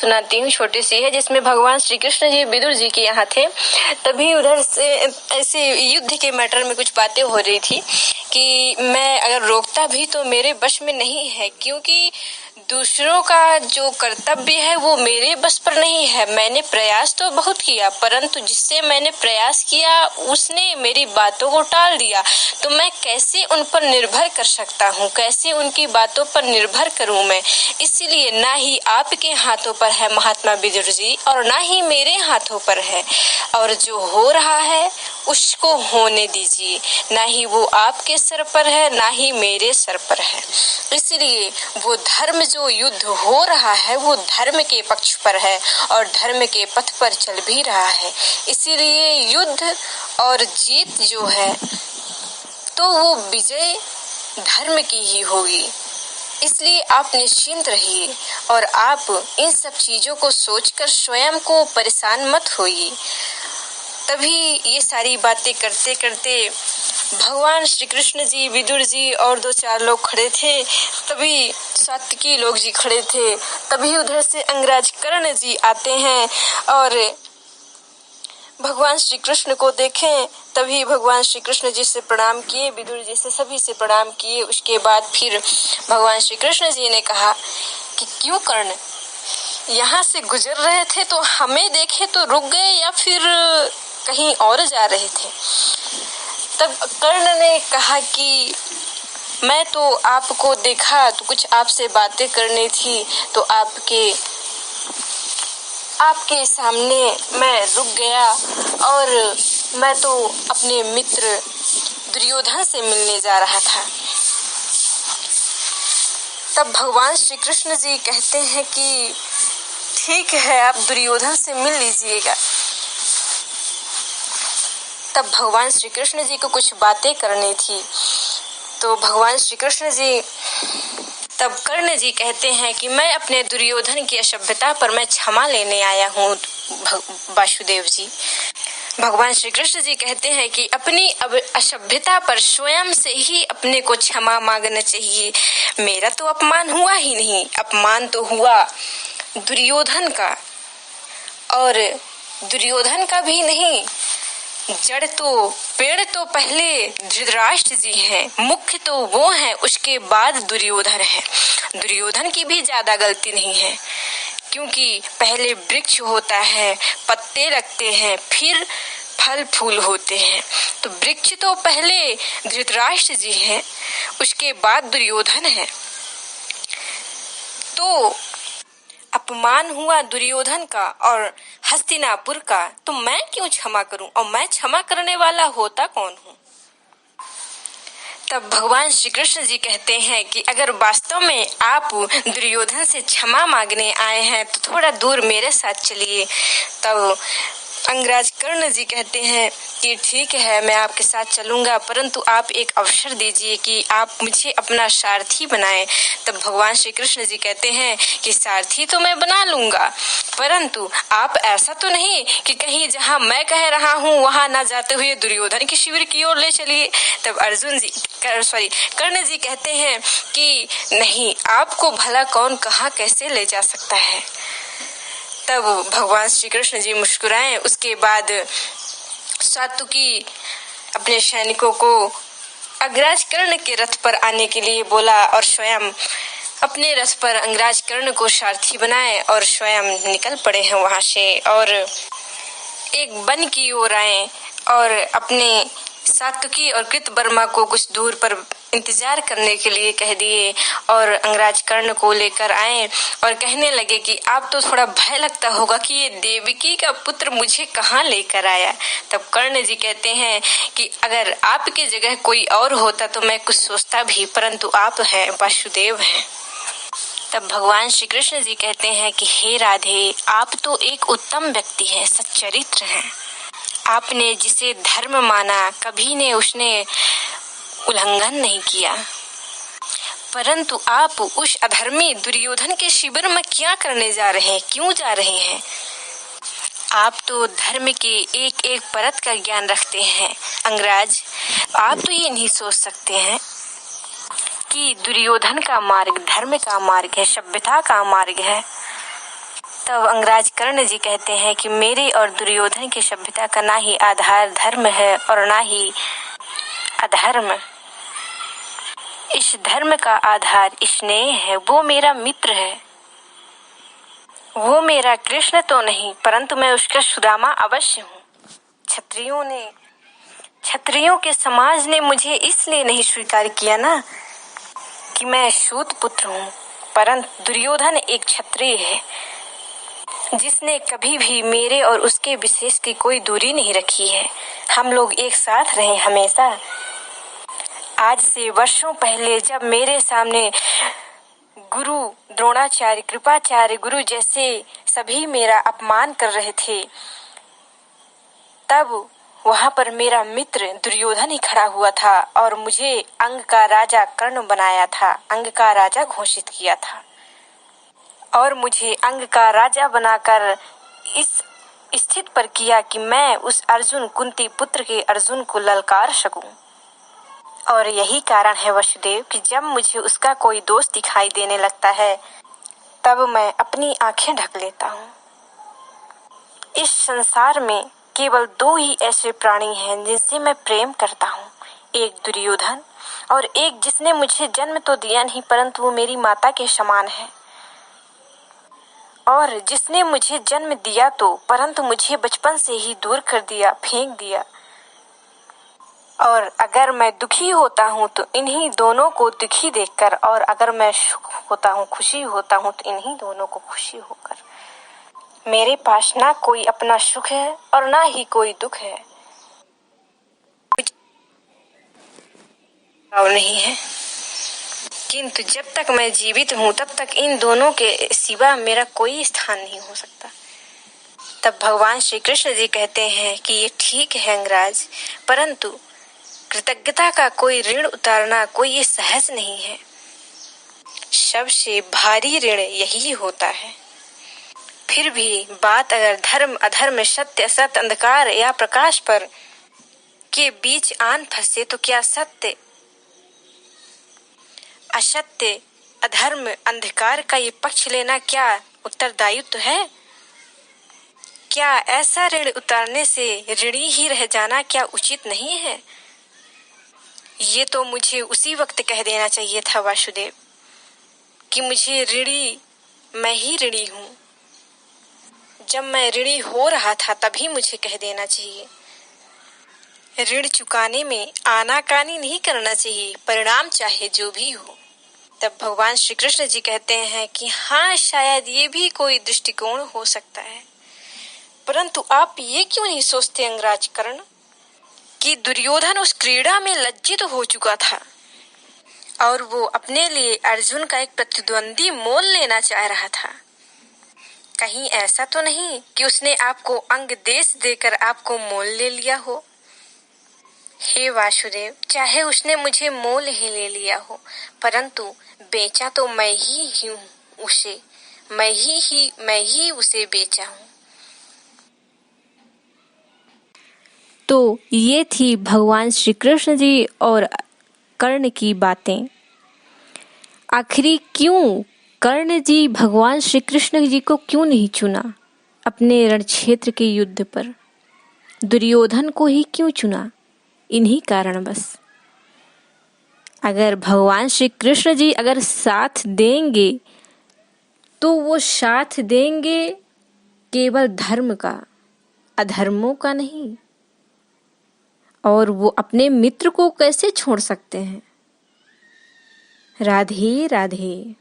सुनाती हूँ, छोटी सी है, जिसमें भगवान श्री कृष्ण जी विदुर जी के यहाँ थे। तभी उधर से ऐसे युद्ध के मैटर में कुछ बातें हो रही थी कि मैं अगर रोकता भी तो मेरे बस में नहीं है, क्योंकि दूसरों का जो कर्तव्य है वो मेरे बस पर नहीं है। मैंने प्रयास तो बहुत किया, परंतु जिससे मैंने प्रयास किया उसने मेरी बातों को टाल दिया, तो मैं कैसे उन पर निर्भर कर सकता हूँ, कैसे उनकी बातों पर निर्भर करूँ मैं। इसलिए ना ही आपके हाथों पर है महात्मा विदुर जी, और ना ही मेरे हाथों पर है, और जो हो रहा है उसको होने दीजिए। ना ही वो आपके सर पर है, ना ही मेरे सर पर है। इसलिए वो धर्म जो युद्ध हो रहा है वो धर्म के पक्ष पर है और धर्म के पथ पर चल भी रहा है। इसीलिए युद्ध और जीत जो है तो वो विजय धर्म की ही होगी। इसलिए आप निश्चिंत रहिए और आप इन सब चीजों को सोचकर स्वयं को परेशान मत होइए। तभी ये सारी बातें करते करते भगवान श्री कृष्ण जी, विदुर जी और 2-4 लोग खड़े थे। तभी सात्विकी लोग जी खड़े थे। तभी उधर से अंगराज कर्ण जी आते हैं और भगवान श्री कृष्ण को देखें। तभी भगवान श्री कृष्ण जी से प्रणाम किए, विदुर जी से, सभी से प्रणाम किए। उसके बाद फिर भगवान श्री कृष्ण जी ने कहा कि क्यों कर्ण, यहाँ से गुजर रहे थे तो हमें देखे तो रुक गए या फिर कहीं और जा रहे थे? तब कर्ण ने कहा कि मैं तो आपको देखा तो कुछ आपसे बातें करनी थी, तो आपके सामने मैं रुक गया और मैं तो अपने मित्र दुर्योधन से मिलने जा रहा था। तब भगवान श्री कृष्ण जी कहते हैं कि ठीक है, आप दुर्योधन से मिल लीजिएगा। तब भगवान श्री कृष्ण जी को कुछ बातें करनी थी, तो भगवान श्री कृष्ण जी, तब कर्ण जी कहते हैं कि मैं अपने दुर्योधन की असभ्यता पर मैं क्षमा लेने आया हूँ वासुदेव जी। भगवान श्री कृष्ण जी कहते हैं कि अपनी असभ्यता पर स्वयं से ही अपने को क्षमा मांगना चाहिए। मेरा तो अपमान हुआ ही नहीं, अपमान तो हुआ दुर्योधन का, और दुर्योधन का भी नहीं, जड़ तो पेड़ तो पहले धृतराष्ट्र जी हैं, मुख्य तो वो हैं, उसके बाद दुर्योधन है। दुर्योधन की भी ज्यादा गलती नहीं है, क्योंकि पहले वृक्ष होता है, पत्ते लगते हैं, फिर फल फूल होते हैं। तो वृक्ष तो पहले धृतराष्ट्र जी हैं, उसके बाद दुर्योधन है। तो अपमान हुआ दुर्योधन का और हस्तिनापुर का, तो मैं क्यों क्षमा करूं? और मैं क्षमा करने वाला होता कौन हूं? तब भगवान श्री कृष्ण जी कहते हैं कि अगर वास्तव में आप दुर्योधन से क्षमा मांगने आए हैं तो थोड़ा दूर मेरे साथ चलिए। तब अंगराज कर्ण जी कहते हैं कि ठीक है, मैं आपके साथ चलूंगा, परंतु आप एक अवसर दीजिए कि आप मुझे अपना सारथी बनाएं। तब भगवान श्री कृष्ण जी कहते हैं कि सारथी तो मैं बना लूंगा, परंतु आप ऐसा तो नहीं कि कहीं जहां मैं कह रहा हूं वहां ना जाते हुए दुर्योधन के शिविर की ओर ले चलिए। तब कर्ण जी कहते हैं कि नहीं, आपको भला कौन कहां कैसे ले जा सकता है। तब भगवान श्री कृष्ण जी मुस्कुराए। उसके बाद सात्विकी अपने सैनिकों को अंगराज कर्ण के रथ पर आने के लिए बोला और स्वयं अपने रथ पर अंगराज कर्ण को सारथी बनाए और स्वयं निकल पड़े हैं वहां से, और एक वन की ओर आए और अपने सात्विकी और कृतवर्मा को कुछ दूर पर इंतजार करने के लिए कह दिए और अंगराज कर्ण को लेकर आए और कहने लगे कि आप तो थोड़ा भय लगता होगा कि ये देवकी का पुत्र मुझे कहाँ लेकर आया। तब कर्ण जी कहते हैं कि अगर आपकी जगह कोई और होता तो मैं कुछ सोचता भी, परंतु आप हैं, वासुदेव हैं। तब भगवान श्री कृष्ण जी कहते हैं कि हे राधे, आप तो एक उत्तम व्यक्ति हैं, सच्चरित्र हैं। आपने जिसे धर्म माना कभी ने उसने उल्लंघन नहीं किया, परंतु आप उस अधर्मी दुर्योधन के शिविर में क्या करने जा रहे हैं, क्यों जा रहे हैं? आप तो धर्म के एक एक परत का ज्ञान रखते हैं अंगराज। आप तो ये नहीं सोच सकते हैं कि दुर्योधन का मार्ग धर्म का मार्ग है, सभ्यता का मार्ग है। तब अंगराज कर्ण जी कहते हैं कि मेरे और दुर्योधन की सभ्यता का ना ही आधार धर्म है और ना ही अधर्म। इस धर्म का आधार स्नेह है। वो मेरा मित्र है। वो मेरा कृष्ण तो नहीं, परंतु मैं उसका सुदामा अवश्य हूँ। क्षत्रियों के समाज ने मुझे इसलिए नहीं स्वीकार किया ना कि मैं सूत पुत्र हूँ, परंतु दुर्योधन एक क्षत्रिय है जिसने कभी भी मेरे और उसके विशेष की कोई दूरी नहीं रखी है। हम लोग एक साथ रहे हमेशा। आज से वर्षों पहले जब मेरे सामने गुरु द्रोणाचार्य, कृपाचार्य, गुरु जैसे सभी मेरा अपमान कर रहे थे, तब वहां पर मेरा मित्र दुर्योधन ही खड़ा हुआ था और मुझे अंग का राजा कर्ण बनाया था, अंग का राजा घोषित किया था और मुझे अंग का राजा बनाकर इस स्थिति पर किया कि मैं उस अर्जुन, कुंती पुत्र के अर्जुन को ललकार सकूं। और यही कारण है वसुदेव कि जब मुझे उसका कोई दोष दिखाई देने लगता है तब मैं अपनी आंखें ढक लेता हूँ। इस संसार में केवल दो ही ऐसे प्राणी हैं जिनसे मैं प्रेम करता हूँ, एक दुर्योधन और एक जिसने मुझे जन्म तो दिया नहीं परंतु वो मेरी माता के समान है, और जिसने मुझे जन्म दिया तो परंतु मुझे बचपन से ही दूर कर दिया, फेंक दिया। और अगर मैं दुखी होता हूँ तो इन्हीं दोनों को दुखी देखकर, और अगर मैं सुख होता हूँ, खुशी होता हूँ तो इन्हीं दोनों को खुशी होकर। मेरे पास ना कोई अपना सुख है और ना ही कोई दुख है, और नहीं है। किंतु जब तक मैं जीवित हूँ तब तक इन दोनों के सिवा मेरा कोई स्थान नहीं हो सकता। तब भगवान श्री कृष्ण जी कहते हैं कि ये ठीक है अंगराज, परंतु कृतज्ञता का कोई ऋण उतारना कोई सहज नहीं है। सबसे भारी ऋण यही होता है। फिर भी बात अगर धर्म अधर्म, सत्य असत्य, अंधकार या प्रकाश पर के बीच आन फंसे तो क्या सत्य असत्य, अधर्म, अंधकार का ये पक्ष लेना क्या उत्तरदायित्व है? क्या ऐसा ऋण उतारने से ऋणी ही रह जाना क्या उचित नहीं है? ये तो मुझे उसी वक्त कह देना चाहिए था वासुदेव कि मुझे ऋणी, मैं ही ऋणी हूँ। जब मैं ऋणी हो रहा था तभी मुझे कह देना चाहिए। ऋण चुकाने में आनाकानी नहीं करना चाहिए, परिणाम चाहे जो भी हो। तब भगवान श्री कृष्ण जी कहते हैं कि हाँ, शायद ये भी कोई दृष्टिकोण हो सकता है, परंतु आप ये क्यों नहीं सोचते अंगराज कर्ण कि दुर्योधन उस क्रीड़ा में लज्जित हो चुका था और वो अपने लिए अर्जुन का एक प्रतिद्वंदी मोल लेना चाह रहा था। कहीं ऐसा तो नहीं कि उसने आपको अंग देश देकर आपको मोल ले लिया हो? हे वासुदेव, चाहे उसने मुझे मोल ही ले लिया हो, परंतु बेचा तो मैं ही हूँ उसे, मैं ही उसे बेचा हूँ। तो ये थी भगवान श्री कृष्ण जी और कर्ण की बातें। आखिरी क्यों कर्ण जी भगवान श्री कृष्ण जी को क्यों नहीं चुना अपने रण क्षेत्र के युद्ध पर? दुर्योधन को ही क्यों चुना? इन्हीं कारण बस। अगर भगवान श्री कृष्ण जी अगर साथ देंगे तो वो साथ देंगे केवल धर्म का, अधर्मों का नहीं। और वो अपने मित्र को कैसे छोड़ सकते हैं? राधे राधे।